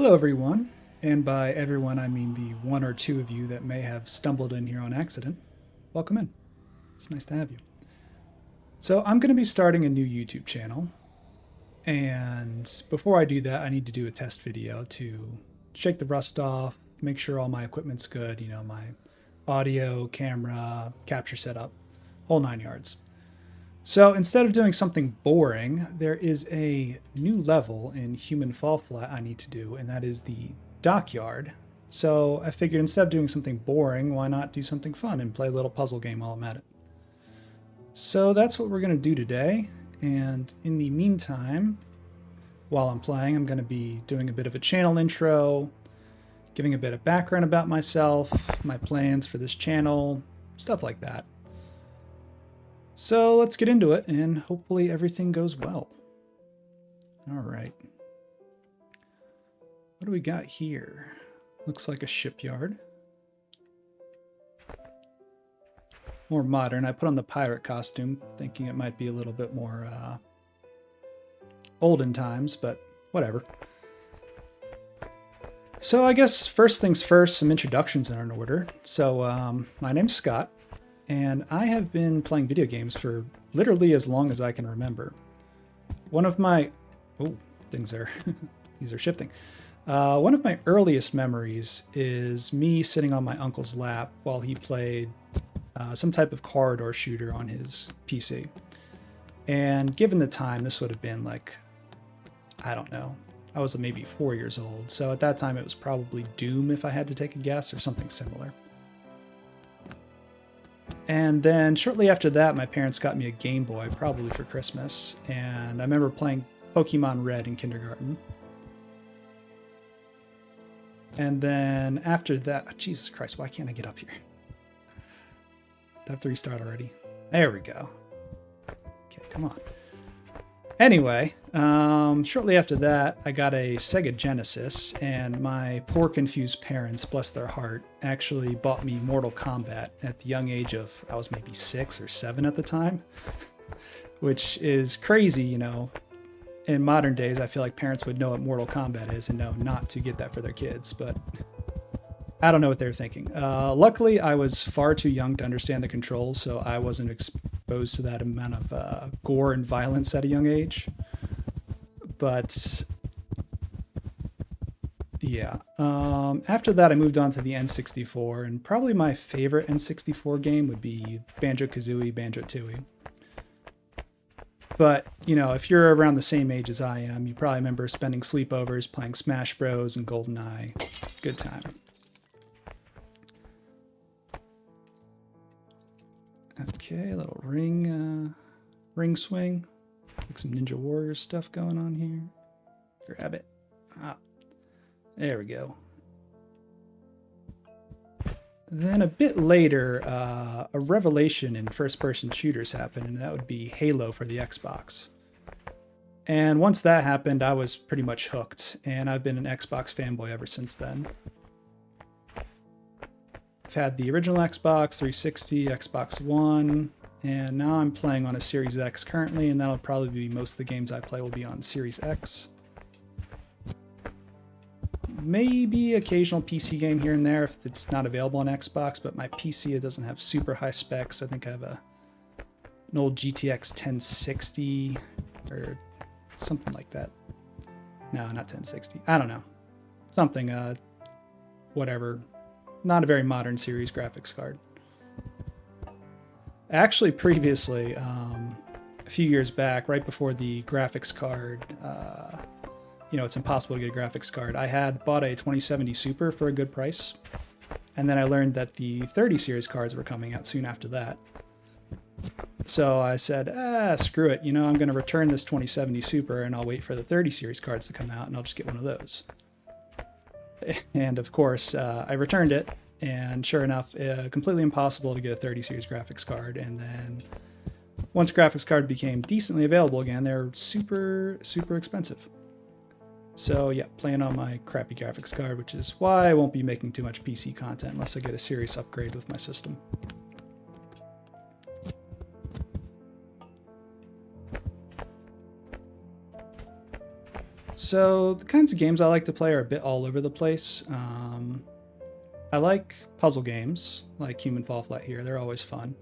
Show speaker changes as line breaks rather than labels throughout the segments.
Hello, everyone. And by everyone, I mean the one or two of you that may have stumbled in here on accident. Welcome in. It's nice to have you. So, I'm going to be starting a new YouTube channel. And before I do that, I need to do a test video to shake the rust off, make sure all my equipment's good, my audio, camera, capture setup, whole nine yards. So instead of doing something boring, there is a new level in Human Fall Flat I need to do, and that is the Dockyard. So I figured instead of doing something boring, why not do something fun and play a little puzzle game while I'm at it. So that's what we're going to do today, and in the meantime, while I'm playing, I'm going to be doing a bit of a channel intro, giving a bit of background about myself, my plans for this channel, stuff like that. So let's get into it, and hopefully everything goes well. All right. What do we got here? Looks like a shipyard. More modern. I put on the pirate costume, thinking it might be a little bit more olden times, but whatever. So I guess first things first, some introductions in order. So my name's Scott. And I have been playing video games for literally as long as I can remember. One of my... Oh, things are... these are shifting. One of my earliest memories is me sitting on my uncle's lap while he played some type of corridor shooter on his PC. And given the time, this would have been like... I don't know. I was maybe 4 years old. So at that time, it was probably Doom, if I had to take a guess, or something similar. And then shortly after that, my parents got me a Game Boy, probably for Christmas. And I remember playing Pokemon Red in kindergarten. And then after that, Jesus Christ, why can't I get up here? Do I have to restart already? There we go. Okay, come on. Anyway, shortly after that, I got a Sega Genesis, and my poor confused parents, bless their heart, actually bought me Mortal Kombat at the young age of, I was maybe 6 or 7 at the time, which is crazy, In modern days, I feel like parents would know what Mortal Kombat is and know not to get that for their kids, but I don't know what they were thinking. Luckily, I was far too young to understand the controls, so I wasn't exposed to that amount of gore and violence at a young age. But yeah, after that, I moved on to the N64, and probably my favorite N64 game would be Banjo-Kazooie, Banjo-Tooie. But, if you're around the same age as I am, you probably remember spending sleepovers playing Smash Bros. And GoldenEye. Good time. Okay, a little ring swing. Like some Ninja Warrior stuff going on here. Grab it. Ah, there we go. Then a bit later, a revelation in first-person shooters happened, and that would be Halo for the Xbox. And once that happened, I was pretty much hooked, and I've been an Xbox fanboy ever since then. I've had the original Xbox 360, Xbox One, and now I'm playing on a Series X currently, and that'll probably be most of the games I play will be on Series X. Maybe occasional PC game here and there if it's not available on Xbox, but my PC, it doesn't have super high specs. I think I have an old GTX 1060 or something like that. No, not 1060. I don't know. Something, whatever. Not a very modern series graphics card. Actually, previously, a few years back, right before the graphics card, it's impossible to get a graphics card, I had bought a 2070 Super for a good price. And then I learned that the 30 series cards were coming out soon after that. So I said, screw it. I'm going to return this 2070 Super and I'll wait for the 30 series cards to come out and I'll just get one of those. And of course, I returned it. And sure enough, completely impossible to get a 30 series graphics card. And then once graphics card became decently available again, they're super, super expensive. So yeah, playing on my crappy graphics card, which is why I won't be making too much PC content unless I get a serious upgrade with my system. So the kinds of games I like to play are a bit all over the place. I like puzzle games, like Human Fall Flat here. They're always fun.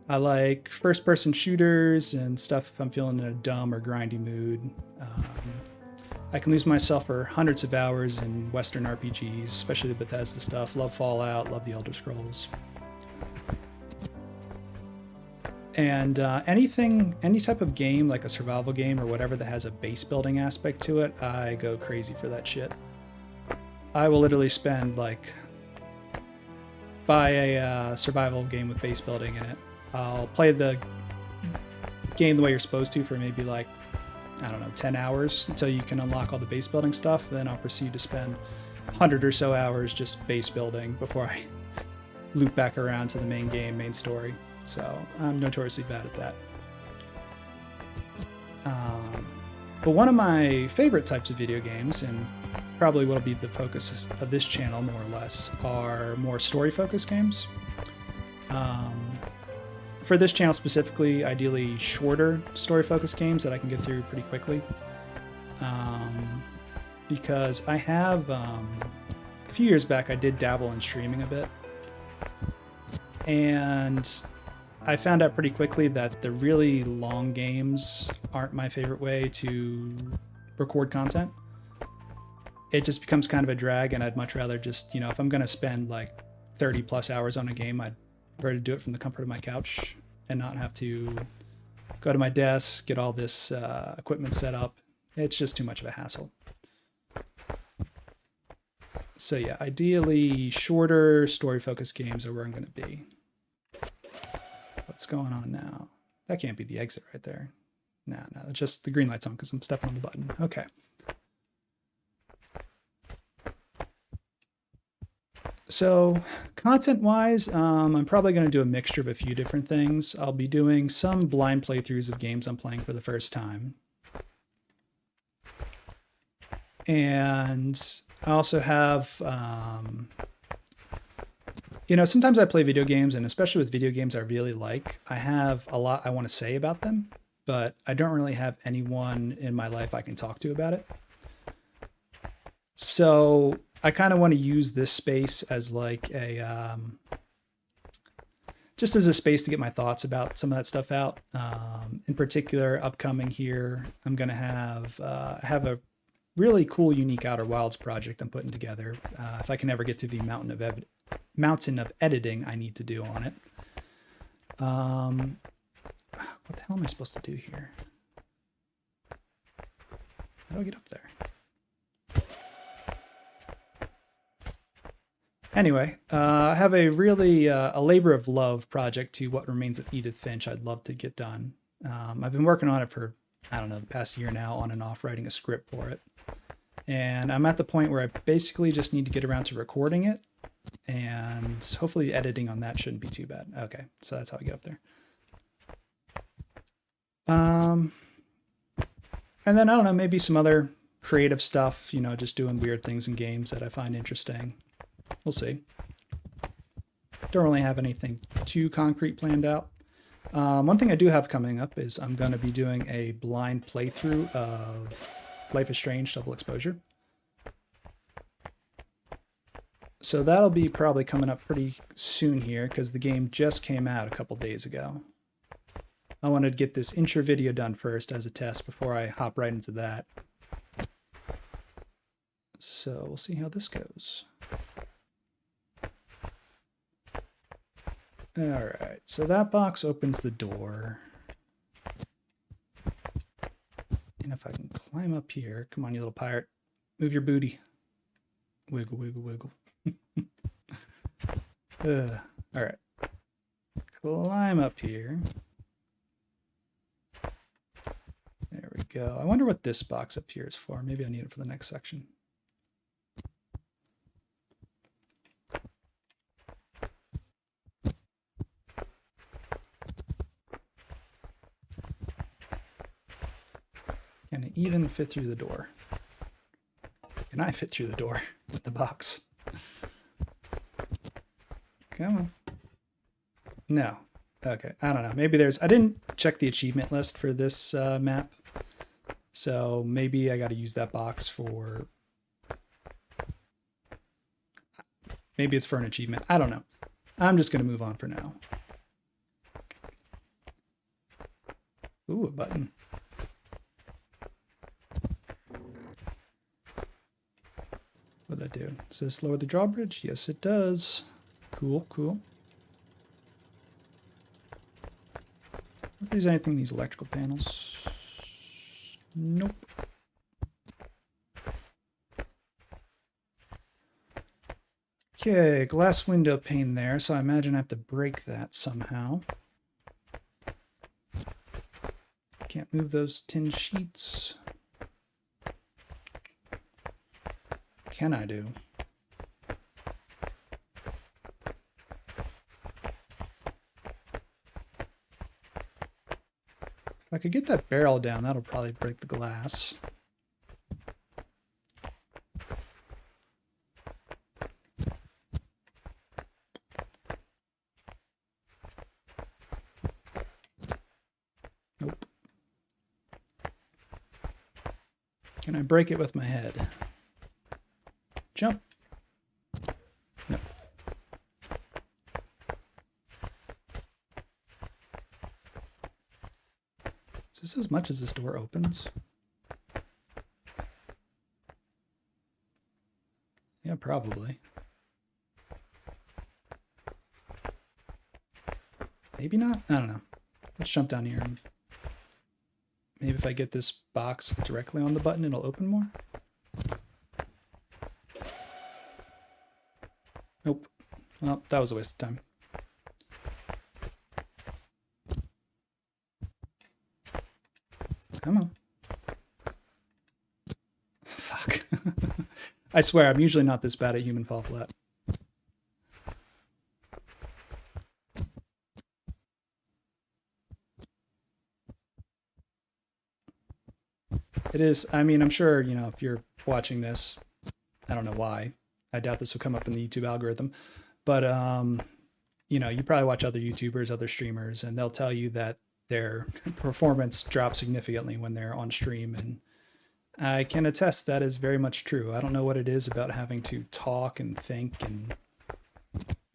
I like first-person shooters and stuff if I'm feeling in a dumb or grindy mood. I can lose myself for hundreds of hours in Western RPGs, especially the Bethesda stuff. Love Fallout, love the Elder Scrolls. And any type of game, like a survival game or whatever that has a base building aspect to it, I go crazy for that shit. I will literally spend, buy a survival game with base building in it. I'll play the game the way you're supposed to for maybe I don't know, 10 hours until you can unlock all the base building stuff. Then I'll proceed to spend 100 or so hours just base building before I loop back around to the main game, main story. So I'm notoriously bad at that. But one of my favorite types of video games, and probably what'll be the focus of this channel more or less, are more story-focused games. For this channel specifically, ideally shorter story-focused games that I can get through pretty quickly. Because I have, a few years back, I did dabble in streaming a bit. And I found out pretty quickly that the really long games aren't my favorite way to record content. It just becomes kind of a drag, and I'd much rather just, if I'm going to spend 30 plus hours on a game, I'd prefer to do it from the comfort of my couch and not have to go to my desk, get all this equipment set up. It's just too much of a hassle. So yeah, ideally shorter story-focused games are where I'm going to be. What's going on now? That can't be the exit right there. No, it's just the green light's on because I'm stepping on the button. Okay. So content-wise, I'm probably going to do a mixture of a few different things. I'll be doing some blind playthroughs of games I'm playing for the first time. And I also have, sometimes I play video games, and especially with video games I really like, I have a lot I want to say about them, but I don't really have anyone in my life I can talk to about it. So I kind of want to use this space as just as a space to get my thoughts about some of that stuff out. In particular, upcoming here, I'm going to have a really cool, unique Outer Wilds project I'm putting together. If I can ever get through the mountain of editing I need to do on it. What the hell am I supposed to do here? How do I get up there? Anyway, I have a really a labor of love project to What Remains of Edith Finch I'd love to get done. I've been working on it for, I don't know, the past year now, on and off, writing a script for it. And I'm at the point where I basically just need to get around to recording it, and hopefully editing on that shouldn't be too bad. Okay, so that's how I get up there. And then, I don't know, maybe some other creative stuff, just doing weird things in games that I find interesting. We'll see. Don't really have anything too concrete planned out. One thing I do have coming up is I'm going to be doing a blind playthrough of Life is Strange Double Exposure. So that'll be probably coming up pretty soon here because the game just came out a couple days ago. I wanted to get this intro video done first as a test before I hop right into that. So we'll see how this goes. Alright, so that box opens the door. And if I can climb up here, come on, you little pirate, move your booty. Wiggle, wiggle, wiggle. Alright. Climb up here. There we go. I wonder what this box up here is for. Maybe I need it for the next section. Can it even fit through the door? Can I fit through the door with the box? Come on. No. Okay, I don't know. Maybe there's... I didn't check the achievement list for this map. So maybe I got to use that box for... Maybe it's for an achievement. I don't know. I'm just going to move on for now. Ooh, a button. What'd that do? Does this lower the drawbridge? Yes, it does. Cool, cool. If there's anything in these electrical panels. Nope. Okay, glass window pane there, so I imagine I have to break that somehow. Can't move those tin sheets. Can I do? If I could get that barrel down, that'll probably break the glass. Nope. Can I break it with my head? Jump. No. Is this as much as this door opens? Yeah, probably. Maybe not? I don't know. Let's jump down here. And maybe if I get this box directly on the button, it'll open more? Nope. Well, that was a waste of time. Come on. Fuck. I swear, I'm usually not this bad at human fall flat. It is, I mean, I'm sure, you know, if you're watching this, I don't know why. I doubt this will come up in the YouTube algorithm. But, you know, you probably watch other YouTubers, other streamers, and they'll tell you that their performance drops significantly when they're on stream. And I can attest that is very much true. I don't know what it is about having to talk and think and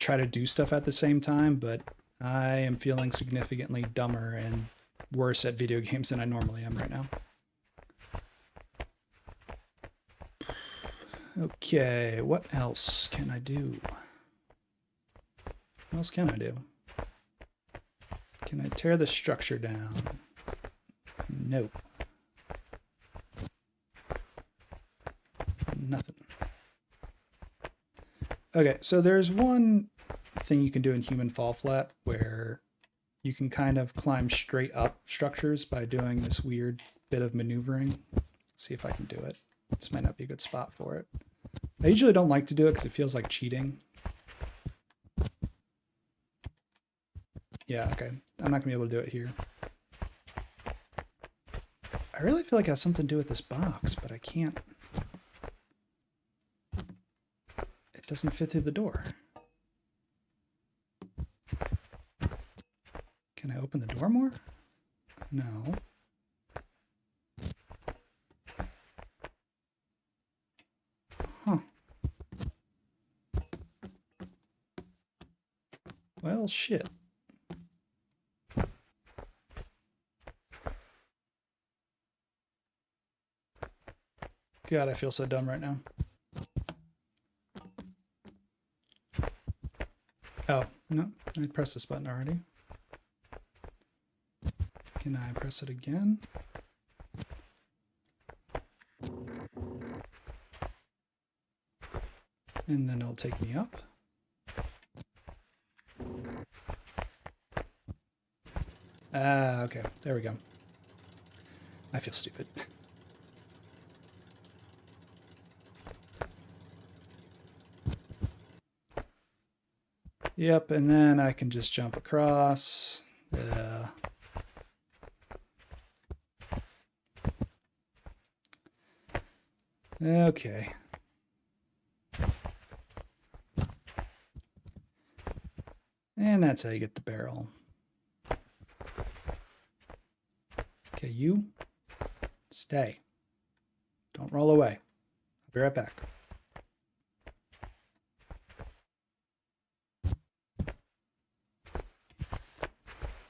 try to do stuff at the same time, but I am feeling significantly dumber and worse at video games than I normally am right now. Okay, what else can I do? What else can I do? Can I tear the structure down? No. Nothing. Okay, so there's one thing you can do in human fall flat where you can kind of climb straight up structures by doing this weird bit of maneuvering. See if I can do it. This might not be a good spot for it. I usually don't like to do it because it feels like cheating. Yeah, okay. I'm not going to be able to do it here. I really feel like it has something to do with this box, but I can't. It doesn't fit through the door. Can I open the door more? No. Huh. Well, shit. God, I feel so dumb right now. Oh, no, I pressed this button already. Can I press it again? And then it'll take me up. Ah, okay, there we go. I feel stupid. Yep, and then I can just jump across. Okay. And that's how you get the barrel. Okay, you. Stay. Don't roll away. I'll be right back.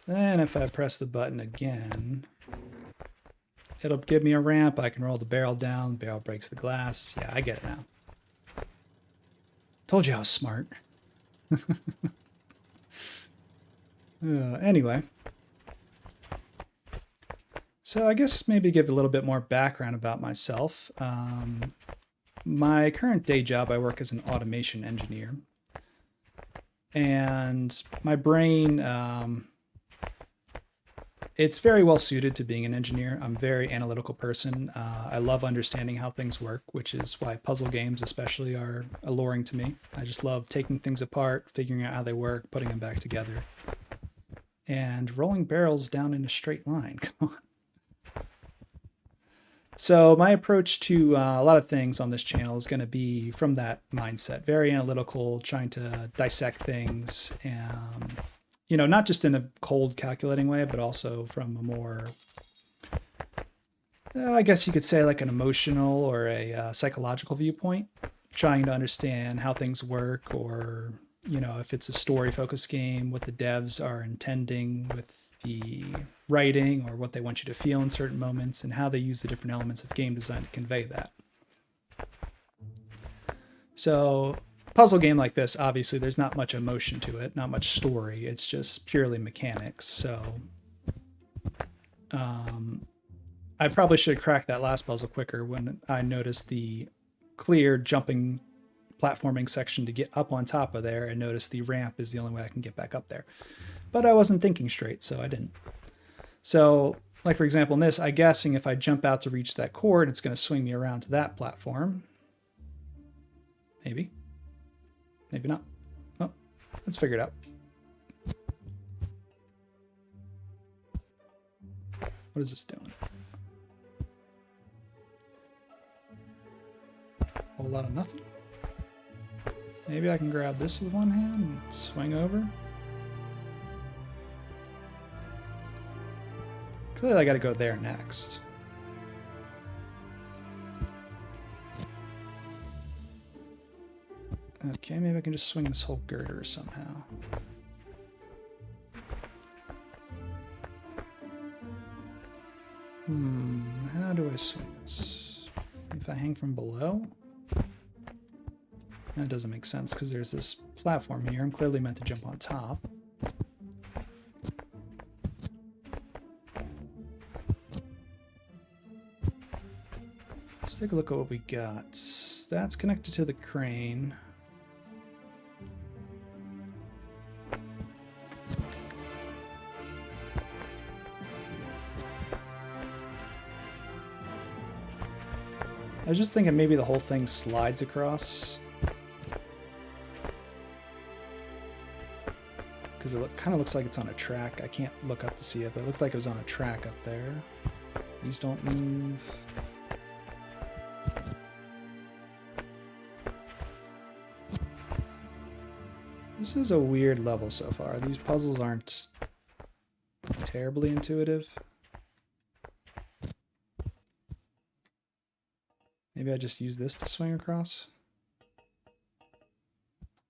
Then if I press the button again, it'll give me a ramp. I can roll the barrel down. The barrel breaks the glass. Yeah, I get it now. Told you I was smart. Anyway. So I guess maybe give a little bit more background about myself. My current day job, I work as an automation engineer. And my brain, it's very well suited to being an engineer. I'm a very analytical person. I love understanding how things work, which is why puzzle games especially are alluring to me. I just love taking things apart, figuring out how they work, putting them back together, and rolling barrels down in a straight line. Come on. So my approach to a lot of things on this channel is going to be from that mindset, very analytical, trying to dissect things, and not just in a cold, calculating way, but also from a more, I guess you could say, like an emotional or a psychological viewpoint, trying to understand how things work, or if it's a story-focused game, what the devs are intending with the writing, or what they want you to feel in certain moments, and how they use the different elements of game design to convey that. So puzzle game like this, obviously there's not much emotion to it, not much story. It's just purely mechanics. So I probably should have cracked that last puzzle quicker when I noticed the clear jumping platforming section to get up on top of there, and noticed the ramp is the only way I can get back up there. But I wasn't thinking straight, so I didn't. So, like for example in this, I'm guessing if I jump out to reach that cord, it's going to swing me around to that platform. Maybe. Maybe not. Well, let's figure it out. What is this doing? A whole lot of nothing. Maybe I can grab this with one hand and swing over. Clearly I gotta go there next. Okay, maybe I can just swing this whole girder somehow. How do I swing this? If I hang from below? That doesn't make sense because there's this platform here. I'm clearly meant to jump on top. Let's take a look at what we got. That's connected to the crane. I was just thinking maybe the whole thing slides across. Because it kind of looks like it's on a track. I can't look up to see it, but it looked like it was on a track up there. These don't move. This is a weird level so far. These puzzles aren't terribly intuitive. Maybe I just use this to swing across.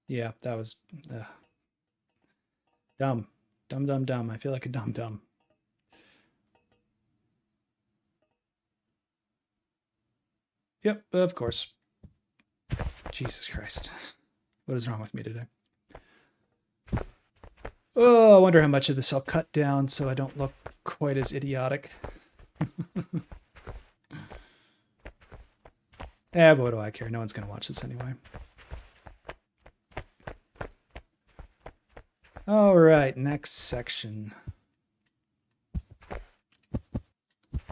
Yeah, that was dumb. Dumb, dumb, dumb. I feel like a dumb, dumb. Yep, of course. Jesus Christ. What is wrong with me today? Oh, I wonder how much of this I'll cut down so I don't look quite as idiotic. Yeah, but what do I care? No one's going to watch this anyway. All right, next section.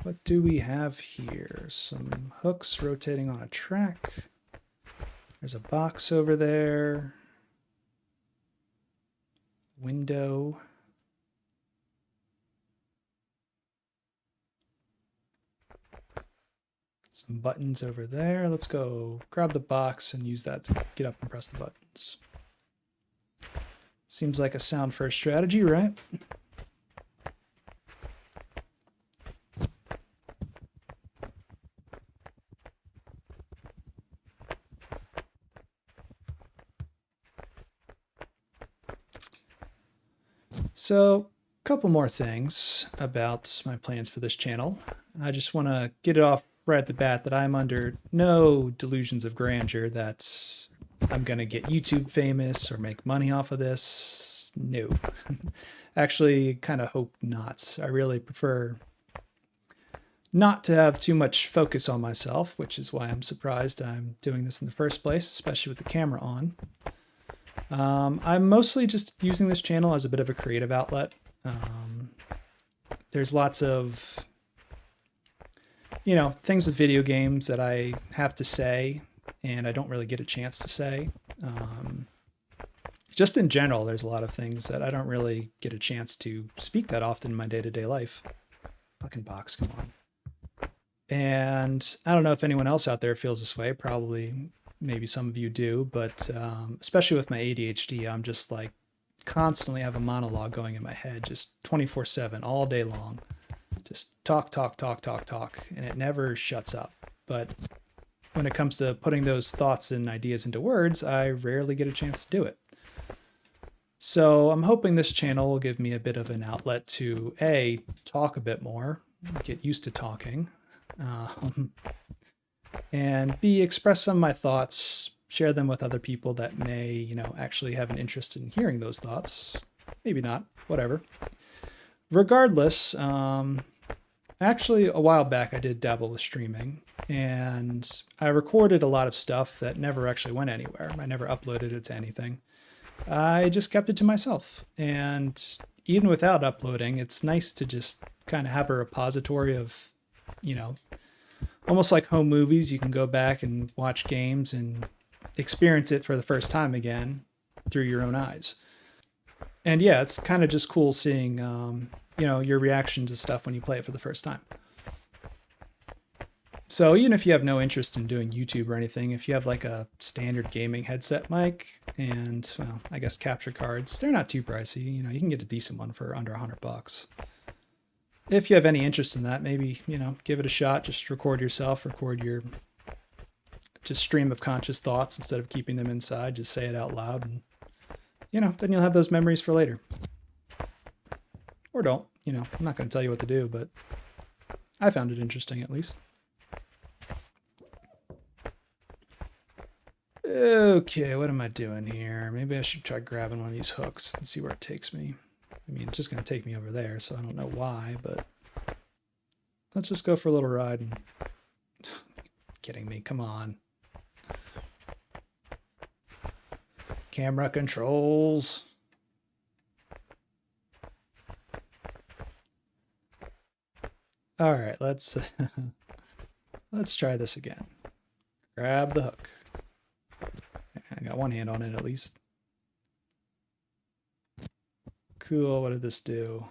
What do we have here? Some hooks rotating on a track. There's a box over there. Window. Some buttons over there. Let's go grab the box and use that to get up and press the buttons. Seems like a sound first strategy, right? So, a couple more things about my plans for this channel. I just want to get it off right at the bat that I'm under no delusions of grandeur that I'm going to get YouTube famous or make money off of this. No. Actually, kind of hope not. I really prefer not to have too much focus on myself, which is why I'm surprised I'm doing this in the first place, especially with the camera on. I'm mostly just using this channel as a bit of a creative outlet. There's lots of, things with video games that I have to say, and I don't really get a chance to say. Just in general, there's a lot of things that I don't really get a chance to speak that often in my day-to-day life. Fucking box, come on. And I don't know if anyone else out there feels this way. Probably, maybe some of you do, but especially with my ADHD, I'm just like constantly have a monologue going in my head, just 24/7, all day long. Just talk, talk, talk, talk, talk, and it never shuts up. But when it comes to putting those thoughts and ideas into words, I rarely get a chance to do it. So I'm hoping this channel will give me a bit of an outlet to A, talk a bit more, get used to talking, and B, express some of my thoughts, share them with other people that may, actually have an interest in hearing those thoughts. Maybe not, whatever. Regardless, actually a while back I did dabble with streaming, and I recorded a lot of stuff that never actually went anywhere. I never uploaded it to anything. I just kept it to myself. And even without uploading, it's nice to just kind of have a repository of, almost like home movies. You can go back and watch games and experience it for the first time again through your own eyes. And yeah, it's kind of just cool seeing, your reaction to stuff when you play it for the first time. So even if you have no interest in doing YouTube or anything, if you have like a standard gaming headset mic and, well, I guess capture cards, they're not too pricey. You can get a decent one for under $100. If you have any interest in that, maybe, give it a shot. Just record yourself, record your just stream of conscious thoughts instead of keeping them inside. Just say it out loud, and, then you'll have those memories for later. Or don't, I'm not going to tell you what to do, but I found it interesting at least. Okay, what am I doing here? Maybe I should try grabbing one of these hooks and see where it takes me. I mean, it's just going to take me over there, so I don't know why, but let's just go for a little ride. And kidding me, come on. Camera controls. All right, let's try this again. Grab the hook. I got one hand on it at least. Cool, what did this do?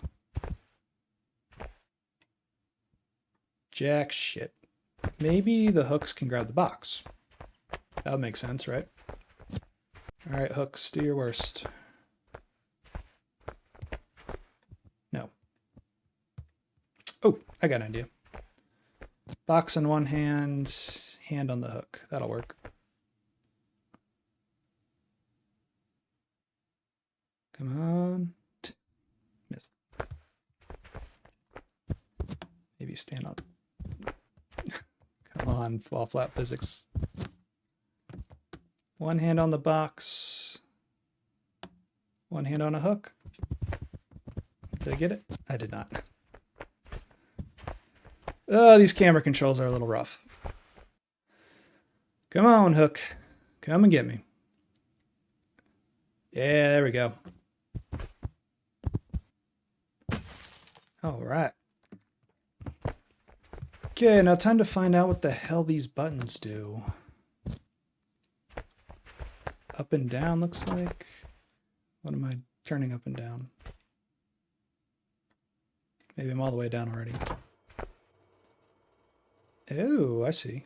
Jack shit. Maybe the hooks can grab the box. That would make sense, right? All right, hooks, do your worst. No. Oh, I got an idea. Box in one hand, hand on the hook. That'll work. Come on. Missed. Maybe stand up. Come on, fall flat physics. One hand on the box. One hand on a hook. Did I get it? I did not. Oh, these camera controls are a little rough. Come on, hook. Come and get me. Yeah, there we go. All right. Okay, now time to find out what the hell these buttons do. Up and down looks like. What am I turning up and down? Maybe I'm all the way down already. Oh, I see.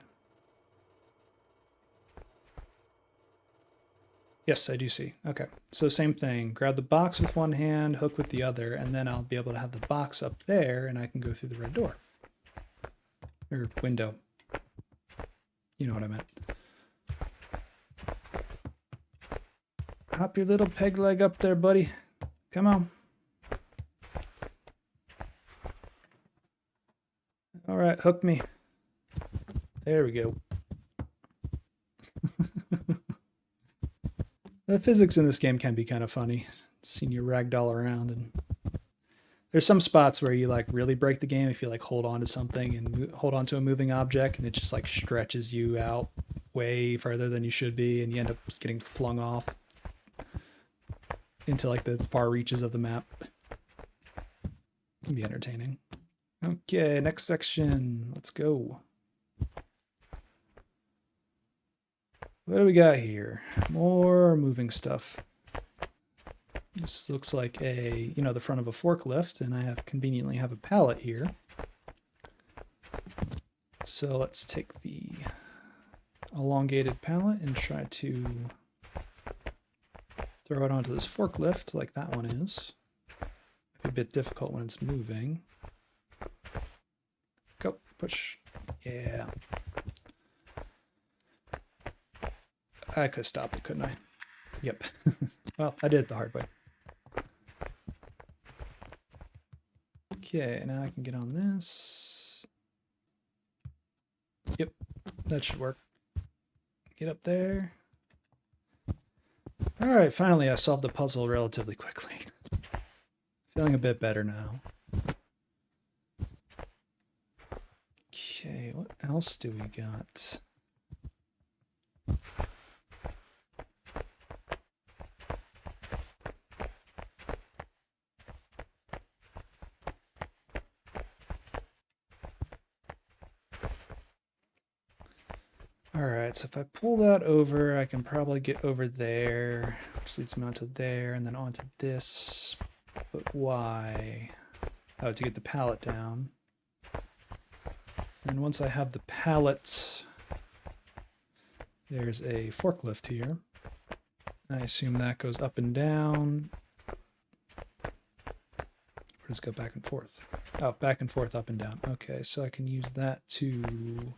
Yes, I do see. Okay, so same thing. Grab the box with one hand, hook with the other, and then I'll be able to have the box up there and I can go through the red door. Or window. You know what I meant. Hop your little peg leg up there, buddy. Come on. hook me. There we go. The physics in this game can be kind of funny. Seeing you ragdoll around, and there's some spots where you like really break the game if you like hold on to something and hold on to a moving object, and it just like stretches you out way further than you should be, and you end up getting flung off into like the far reaches of the map. It can be entertaining. Okay, next section. Let's go. What do we got here? More moving stuff. This looks like a, the front of a forklift, and I conveniently have a pallet here. So let's take the elongated pallet and try to throw it onto this forklift like that one is. Might be a bit difficult when it's moving. Go, push. Yeah. I could have stopped it, couldn't I? Yep. Well, I did it the hard way. Okay, now I can get on this. Yep, that should work. Get up there. All right, finally I solved the puzzle relatively quickly. Feeling a bit better now. Okay, what else do we got? Alright, so if I pull that over, I can probably get over there, which leads me onto there, and then onto this. But why? Oh, to get the pallet down. And once I have the pallet, there's a forklift here. I assume that goes up and down. Or does it go back and forth? Oh, back and forth, up and down. Okay, so I can use that to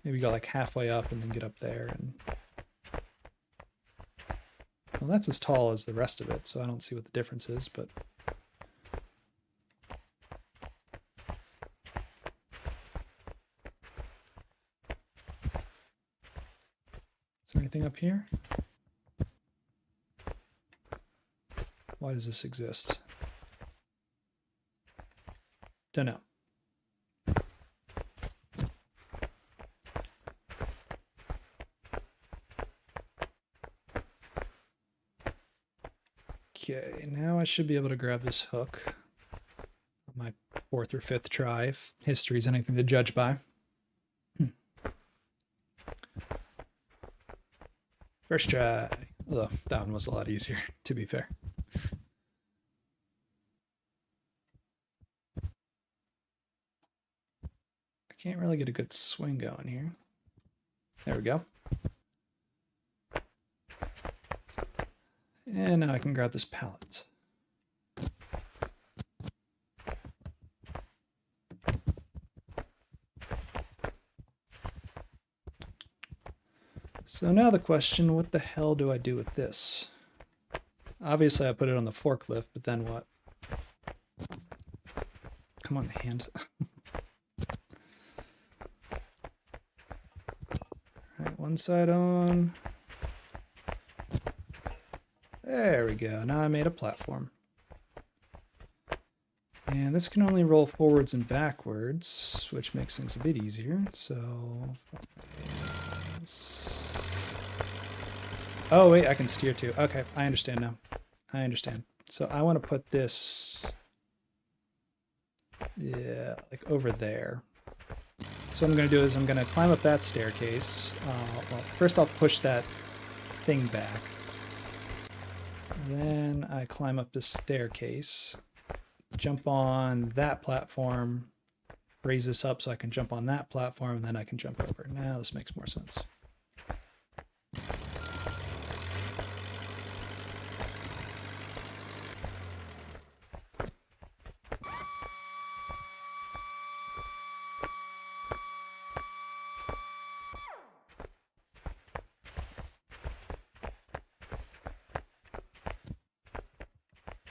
maybe go like halfway up and then get up there. And well, that's as tall as the rest of it, so I don't see what the difference is, but is there anything up here? Why does this exist? Don't know. Okay, now I should be able to grab this hook on my 4th or 5th try, if history's anything to judge by. First try. Although that one was a lot easier, to be fair. I can't really get a good swing going here. There we go. And now I can grab this pallet. So now the question, what the hell do I do with this? Obviously I put it on the forklift, but then what? Come on, hand. Alright, one side on. There we go. Now I made a platform. And this can only roll forwards and backwards, which makes things a bit easier. So... oh, wait, I can steer too. Okay, I understand now. I understand. So I want to put this... yeah, like over there. So what I'm going to do is I'm going to climb up that staircase. Well, first I'll push that thing back. Then I climb up this staircase, jump on that platform, raise this up so I can jump on that platform, and then I can jump over. Now this makes more sense.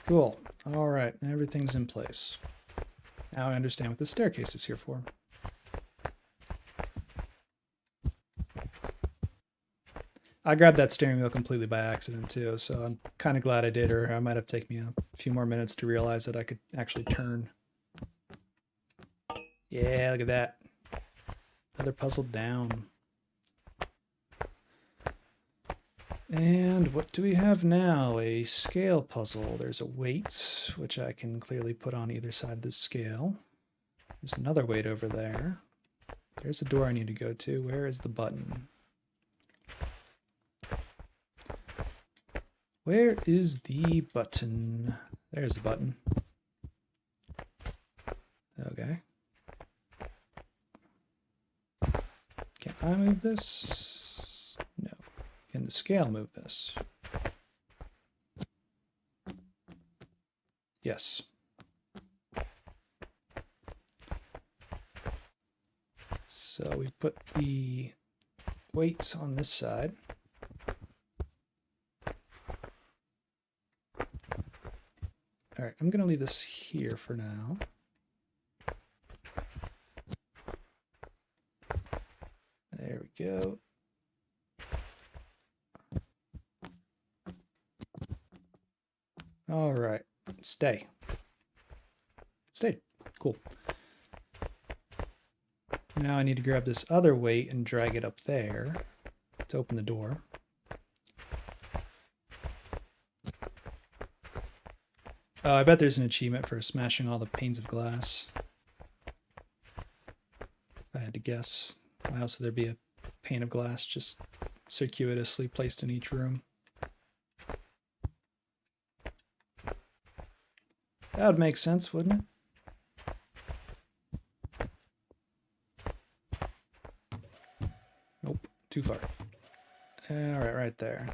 Cool. All right, everything's in place. Now I understand what the staircase is here for. I grabbed that steering wheel completely by accident too, so I'm kind of glad I did, or I might have taken me a few more minutes to realize that I could actually turn. Yeah, look at that. Another puzzle down. And what do we have now? A scale puzzle. There's a weight, which I can clearly put on either side of the scale. There's another weight over there. There's the door I need to go to. Where is the button? Where is the button? There's the button. Okay. Can I move this? No. Can the scale move this? Yes. So we put the weights on this side. All right, I'm going to leave this here for now. There we go. All right, stay. Stayed. Cool. Now I need to grab this other weight and drag it up there to open the door. Oh, I bet there's an achievement for smashing all the panes of glass. If I had to guess. Why else would there be a pane of glass just circuitously placed in each room? That would make sense, wouldn't it? Nope, too far. All right, right there.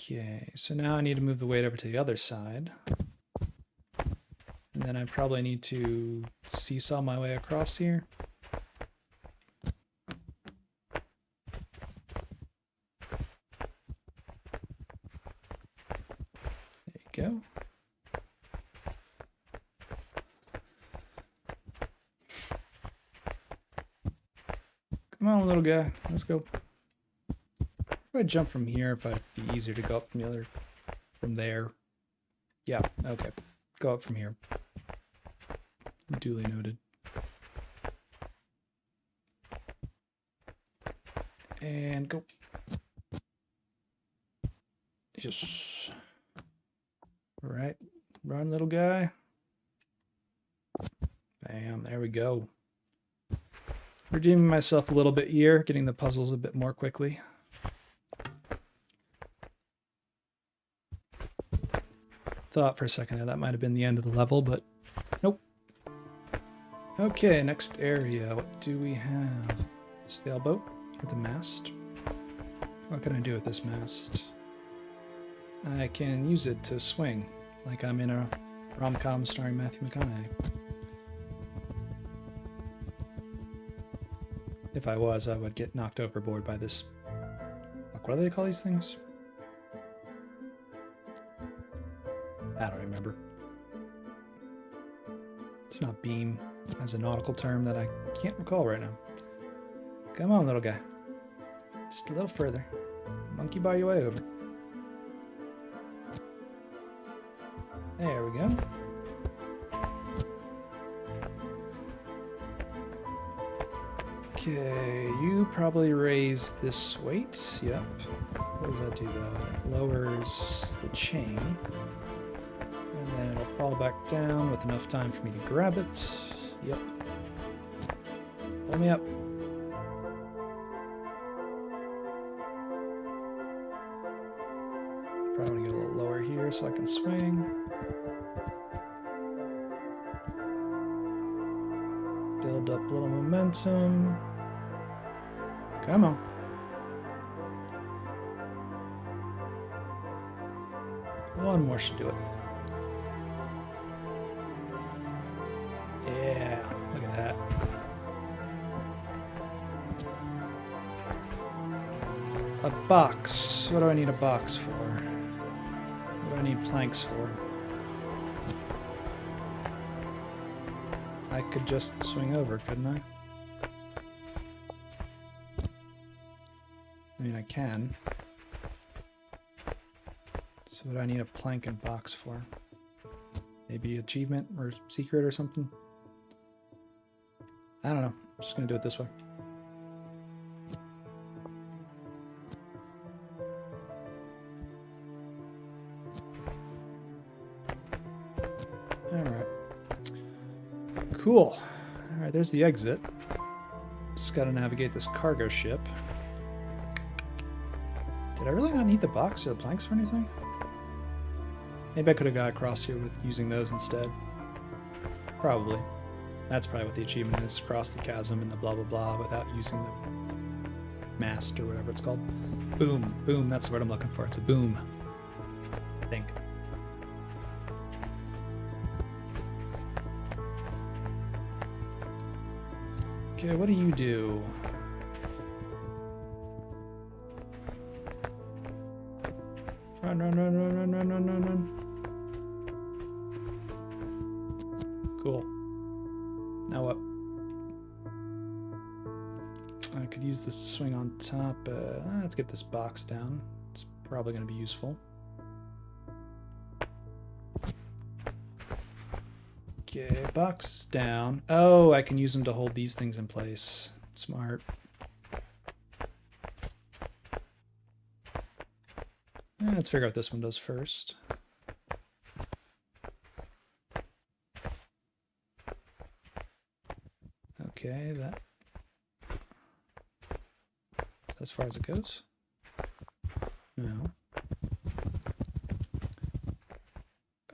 Okay, so now I need to move the weight over to the other side. And then I probably need to seesaw my way across here. There you go. Come on, little guy. Let's go. If I jump from here, if it'd be easier to go up from there. Yeah, okay. Go up from here. Duly noted. And go. Yes. All right. Run, little guy. Bam. There we go. Redeeming myself a little bit here, getting the puzzles a bit more quickly. Thought for a second that might have been the end of the level, but nope. Okay, next area. What do we have? Sailboat with a mast. What can I do with this mast? I can use it to swing, like I'm in a rom-com starring Matthew McConaughey. If I was, I would get knocked overboard by this. Like, what do they call these things? I don't remember. It's not beam as a nautical term that I can't recall right now. Come on, little guy. Just a little further. Monkey bar your way over. There we go. Okay, you probably raise this weight. Yep. What does that do though? It lowers the chain. And then it'll fall back down with enough time for me to grab it. Yep. Pull me up. Probably want to get a little lower here so I can swing. Build up a little momentum. Come on. One more should do it. Yeah, look at that. A box. What do I need a box for? What do I need planks for? I could just swing over, couldn't I? I mean, I can. So what do I need a plank and box for? Maybe achievement or secret or something? I don't know. I'm just going to do it this way. Alright. Cool. Alright, there's the exit. Just got to navigate this cargo ship. Did I really not need the box or the planks for anything? Maybe I could have got across here with using those instead. Probably. That's probably what the achievement is. Cross the chasm and the blah blah blah without using the mast or whatever it's called. Boom. Boom. That's the word I'm looking for. It's a boom. I think. Okay, what do you do? Run, run, run, run, run, run, run, run, run. Cool. Now what? I could use this to swing on top. Let's get this box down. It's probably going to be useful. Okay, box is down. Oh, I can use them to hold these things in place. Smart. Let's figure out what this one does first. Okay, that. As far as it goes? No.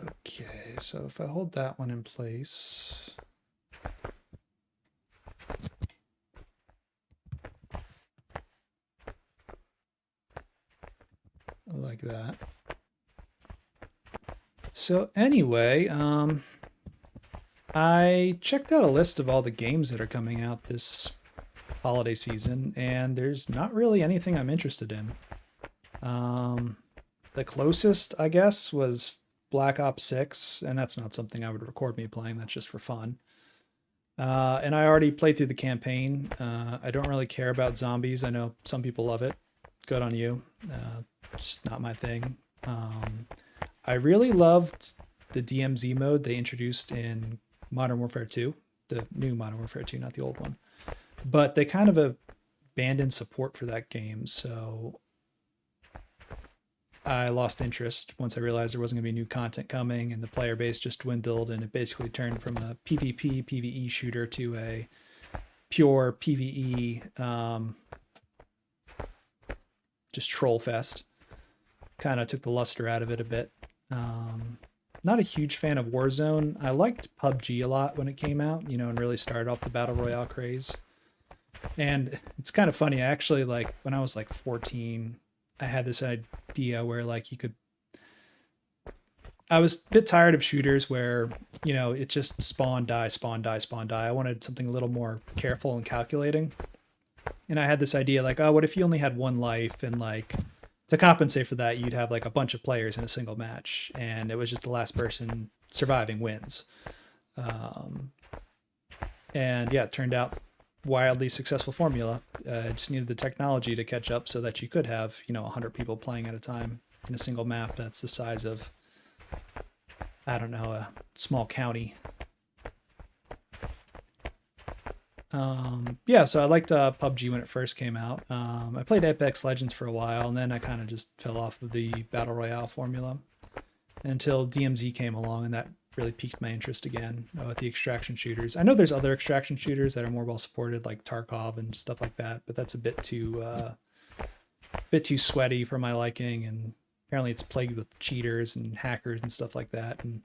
Okay, so if I hold that one in place. Like that. So anyway, I checked out a list of all the games that are coming out this holiday season, and there's not really anything I'm interested in. The closest, I guess, was Black Ops 6, and that's not something I would record me playing. That's just for fun. And I already played through the campaign. I don't really care about zombies. I know some people love it. Good on you. It's not my thing. I really loved the DMZ mode they introduced in Modern Warfare 2, the new Modern Warfare 2, not the old one. But they kind of abandoned support for that game, so I lost interest once I realized there wasn't going to be new content coming, and the player base just dwindled, and it basically turned from a PvP, PvE shooter to a pure PvE, just troll fest. Kind of took the luster out of it a bit. Not a huge fan of Warzone. I liked PUBG a lot when it came out, you know, and really started off the Battle Royale craze. And it's kind of funny, actually, like when I was like 14, I had this idea where like you could, I was a bit tired of shooters where, you know, it just spawn, die, spawn, die, spawn, die. I wanted something a little more careful and calculating. And I had this idea like, oh, what if you only had one life, and like to compensate for that, you'd have like a bunch of players in a single match, and it was just the last person surviving wins. And yeah, it turned out wildly successful formula. Just needed the technology to catch up so that you could have, you know, 100 people playing at a time in a single map that's the size of, I don't know, a small county. Yeah, so I liked PUBG when it first came out. I played Apex Legends for a while, and then I kind of just fell off of the Battle Royale formula until DMZ came along, and that really piqued my interest again with the extraction shooters. I know there's other extraction shooters that are more well supported, like Tarkov and stuff like that, but that's a bit too sweaty for my liking, and apparently it's plagued with cheaters and hackers and stuff like that. And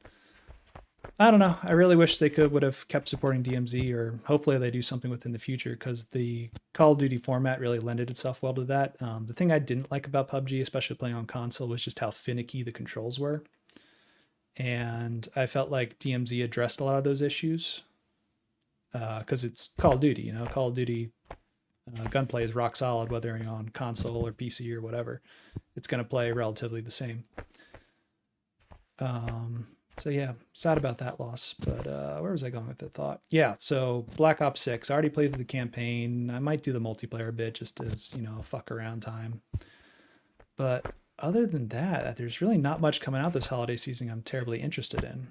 I don't know. I really wish they would have kept supporting DMZ, or hopefully they do something within the future, because the Call of Duty format really lended itself well to that. The thing I didn't like about PUBG, especially playing on console, was just how finicky the controls were. And I felt like DMZ addressed a lot of those issues, because it's Call of Duty, you know. Call of Duty Gunplay is rock solid, whether you're on console or PC or whatever. It's going to play relatively the same. So yeah, sad about that loss. But where was I going with the thought? Yeah, so Black Ops 6. I already played through the campaign. I might do the multiplayer a bit just as, you know, fuck around time. But other than that, there's really not much coming out this holiday season I'm terribly interested in.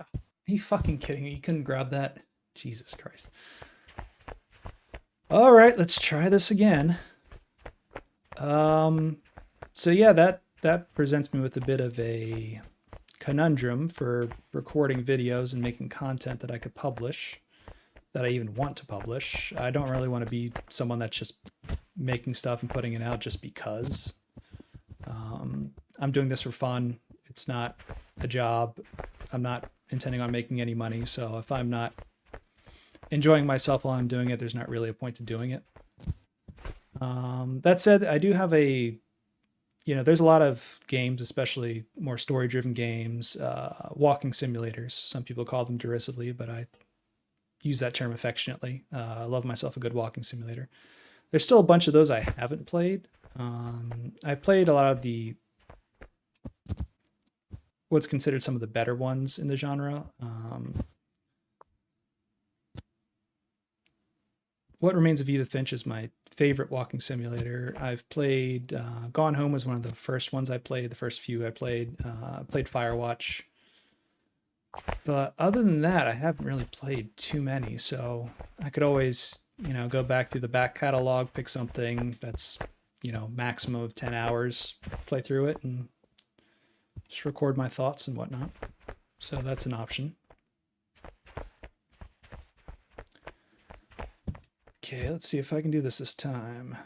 Are you fucking kidding me? You couldn't grab that? Jesus Christ. All right, let's try this again. So yeah, that presents me with a bit of a conundrum for recording videos and making content that I could publish, that I even want to publish. I don't really want to be someone that's just making stuff and putting it out just because. I'm doing this for fun. It's not a job. I'm not intending on making any money. So if I'm not enjoying myself while I'm doing it, there's not really a point to doing it. That said, I do have there's a lot of games, especially more story-driven games, walking simulators. Some people call them derisively, but I use that term affectionately. I love myself a good walking simulator. There's still a bunch of those I haven't played. I've played a lot of what's considered some of the better ones in the genre. What Remains of Edith Finch is my favorite walking simulator. I've played Gone Home was one of the first ones I played, the first few I played. Played Firewatch. But other than that, I haven't really played too many. So I could always, go back through the back catalog, pick something that's, maximum of 10 hours, play through it, and just record my thoughts and whatnot. So that's an option. Okay, let's see if I can do this time.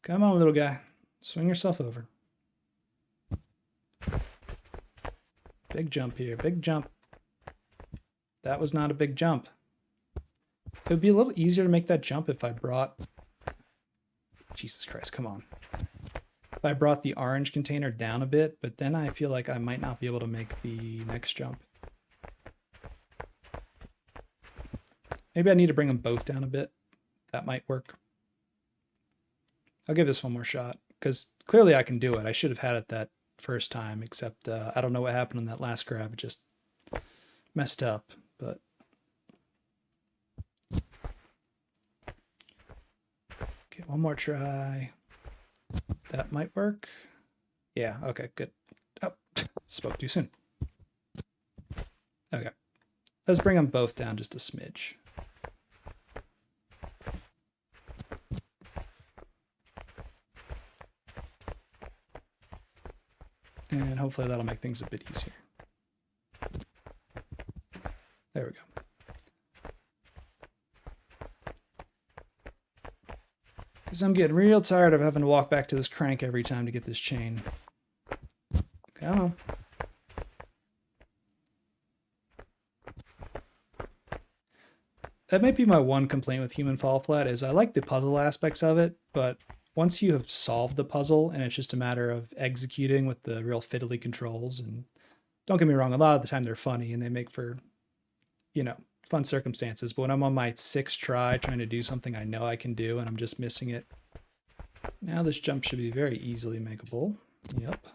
Come on, little guy. Swing yourself over. Big jump here. Big jump. That was not a big jump. It would be a little easier to make that jump if I brought... Jesus Christ, come on. If I brought the orange container down a bit, but then I feel like I might not be able to make the next jump. Maybe I need to bring them both down a bit. That might work. I'll give this one more shot, because clearly I can do it. I should have had it that first time, except I don't know what happened on that last grab. It just messed up, but... Okay, one more try. That might work. Yeah, okay, good. Oh, spoke too soon. Okay. Let's bring them both down just a smidge. And hopefully that'll make things a bit easier. There we go. Because I'm getting real tired of having to walk back to this crank every time to get this chain. Come on. That might be my one complaint with Human Fall Flat is I like the puzzle aspects of it, but once you have solved the puzzle and it's just a matter of executing with the real fiddly controls, and don't get me wrong, a lot of the time they're funny and they make for, fun circumstances, but when I'm on my 6th try trying to do something I know I can do and I'm just missing it, now this jump should be very easily makeable. Yep.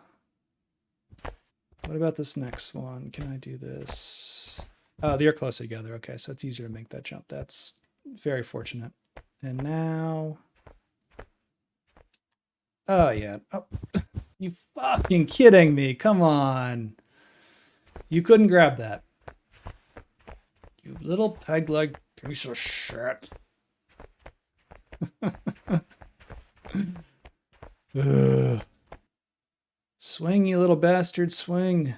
What about this next one? Can I do this? Oh, they're close together. Okay, so it's easier to make that jump. That's very fortunate. And now... Oh, yeah. Oh, you fucking kidding me. Come on. You couldn't grab that. You little peg-leg piece of shit. Swing, you little bastard, swing.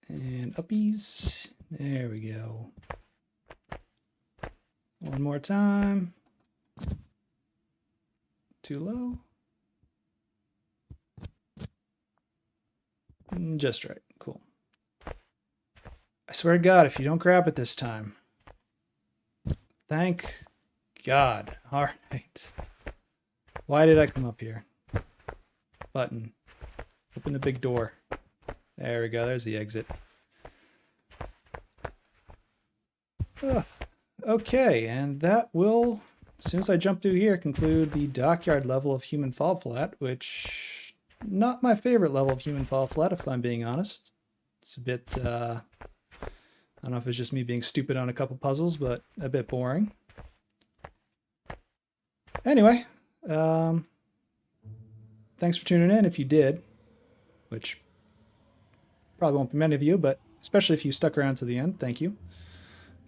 And uppies. There we go. One more time. Too low. Just right. Cool. I swear to God, if you don't grab it this time. Thank God. All right. Why did I come up here? button. Open the big door. There we go. There's the exit. Okay, and that will, as soon as I jump through here, conclude the Dockyard level of Human Fall Flat, which, not my favorite level of Human Fall Flat, if I'm being honest. It's a bit, I don't know if it's just me being stupid on a couple puzzles, but a bit boring. Anyway, thanks for tuning in if you did, which probably won't be many of you, but especially if you stuck around to the end, thank you.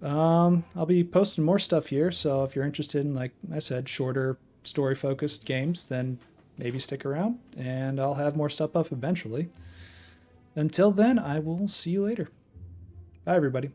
I'll be posting more stuff here, so if you're interested in, like I said, shorter story-focused games, then maybe stick around, and I'll have more stuff up eventually. Until then, I will see you later. Bye, everybody.